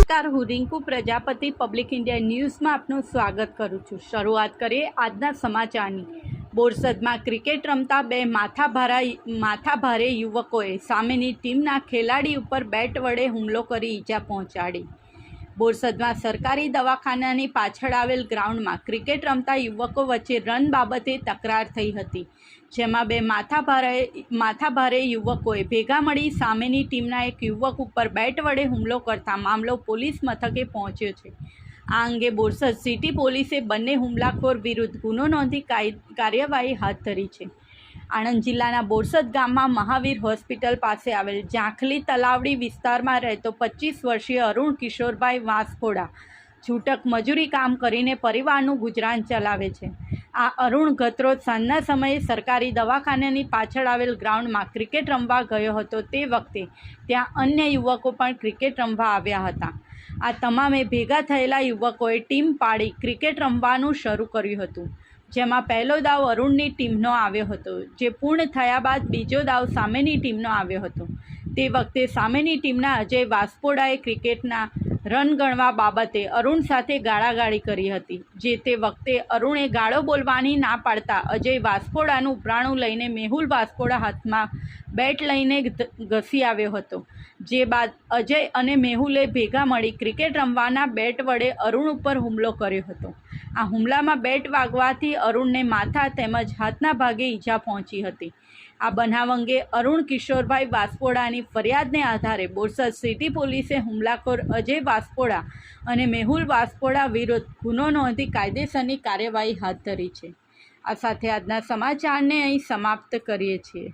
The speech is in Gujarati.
નમસ્કાર, હું રિંકુ પ્રજાપતિ પબ્લિક ઇન્ડિયા ન્યૂઝમાં આપનું સ્વાગત કરું છું। શરૂઆત કરીએ આજના સમાચારની। બોરસદમાં ક્રિકેટ રમતા બે માથાભારે યુવકોએ સામેની ટીમના ખેલાડી ઉપર બેટ વડે હુમલો કરી ઈજા પહોંચાડી। બોરસદમાં સરકારી દવાખાનાની પાછળ આવેલ ગ્રાઉન્ડમાં ક્રિકેટ રમતા યુવકો વચ્ચે રન બાબતે તકરાર થઈ હતી, જેમાં બે માથાભારે યુવકોએ ભેગા મળી સામેની ટીમના એક યુવક ઉપર બેટ વડે હુમલો કરતા મામલો પોલીસ મથકે પહોંચ્યો છે। આ અંગે બોરસદ સિટી પોલીસે બંને હુમલાખોર વિરુદ્ધ ગુનો નોંધી કાર્યવાહી હાથ ધરી છે। આણંદ જિલ્લાના બોરસદ ગામમાં મહાવીર હોસ્પિટલ પાસે આવેલ ઝાંખલી તલાવડી વિસ્તારમાં રહેતો 25 વર્ષીય અરુણ કિશોરભાઈ વાંસફોડા છૂટક મજૂરી કામ કરીને પરિવારનું ગુજરાન ચલાવે છે। આ અરુણ ગતરોજ સાંજના સમયે સરકારી દવાખાનાની પાછળ આવેલ ગ્રાઉન્ડમાં ક્રિકેટ રમવા ગયો હતો। તે વખતે ત્યાં અન્ય યુવકો પણ ક્રિકેટ રમવા આવ્યા હતા। આ તમામે ભેગા થયેલા યુવકોએ ટીમ પાડી ક્રિકેટ રમવાનું શરૂ કર્યું હતું, જેમાં પહેલો દાવ અરુણની ટીમનો આવ્યો હતો, જે પૂર્ણ થયા બાદ બીજો દાવ સામેની ટીમનો આવ્યો હતો। તે વખતે સામેની ટીમના અજય વાંસફોડાએ ક્રિકેટના રન ગણવા બાબતે અરુણ સાથે ગાળાગાળી કરી હતી, જે તે વખતે અરુણે ગાળો બોલવાની ના પાડતા અજય વાંસફોડાનું ઉપરાણું લઈને મેહુલ વાંસફોડા હાથમાં બેટ લઈને ઘસી આવ્યો હતો। જે બાદ અજય અને મેહુલે ભેગા મળી ક્રિકેટ રમવાના બેટ વડે અરુણ ઉપર હુમલો કર્યો હતો। આ હુમલામાં બેટ વાગવાથી અરુણને માથા તેમજ હાથના ભાગે ઈજા પહોંચી હતી। આ બનાવ અંગે અરુણ કિશોરભાઈ વાંસફોડાની ફરિયાદને આધારે બોરસદ સિટી પોલીસે હુમલાખોર અજય વાંસફોડા અને મેહુલ વાંસફોડા વિરુદ્ધ ગુનો નોંધી કાયદેસરની કાર્યવાહી હાથ ધરી છે। આ સાથે આજના સમાચારને અહીં સમાપ્ત કરીએ છીએ।